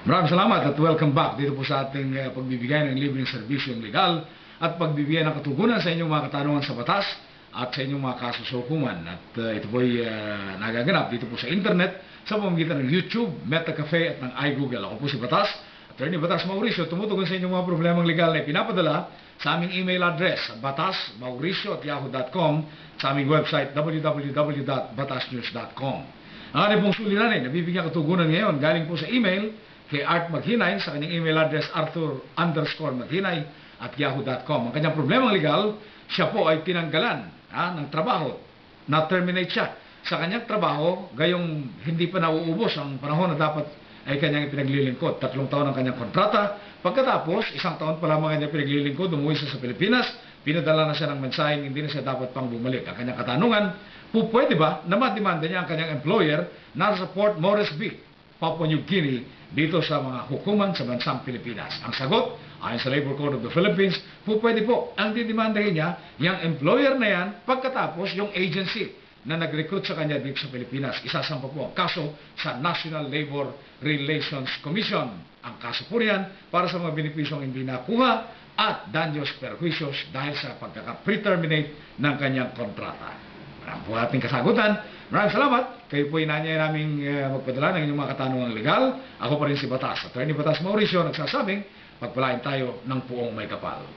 Maraming salamat at welcome back dito po sa ating pagbibigay ng libreng serbisyong legal at pagbibigay ng katugunan sa inyong mga katanungan sa batas at sa inyong mga kaso sa hukuman. At ito po ay nagaganap dito po sa internet sa pamamagitan ng YouTube, MetaCafe at ng iGoogle. Ako po si Batas, Attorney Batas Mauricio, tumutugon sa inyong mga problemang legal na ipinapadala sa aming email address batasmauricio@yahoo.com, sa aming website www.batasnews.com. Ang ating pong suliranin, nabibigyan katugunan ngayon galing po sa email kay Art Maghinay sa kanyang email address arthur_maghinay@yahoo.com. Ang kanyang problemang legal, siya po ay tinanggalan ng trabaho, na-terminate siya sa kanyang trabaho, gayong hindi pa nauubos ang panahon na dapat ay kanyang ipinaglilingkod. 3 taon ang kanyang kontrata. Pagkatapos, 1 taon pa lamang kanyang pinaglilingkod, umuwi siya sa Pilipinas, pinadala na siya ng mensaheng hindi na siya dapat pang bumalik. Ang kanyang katanungan, pwede ba na mademanda niya ang kanyang employer na sa Port Moresby, Papua New Guinea, dito sa mga hukuman sa bansang Pilipinas? Ang sagot, ayon sa Labor Code of the Philippines, pwede po. Ang didemandahin niya, yung employer na yan, pagkatapos yung agency na nag-recruit sa kanya dito sa Pilipinas. Isasampa po ang kaso sa National Labor Relations Commission. Ang kaso po riyan para sa mga benepisyong hindi nakuha at danyos perjuicios dahil sa pagkaka-pre-terminate ng kanyang kontrata. Marami po ating kasagutan. Maraming salamat. Kayo po inanyay naming magpadala ng inyong mga katanungang legal. Ako pa rin si Batas, Attorney Batas Mauricio, nagsasabing pagpalain tayo ng puong may kapal.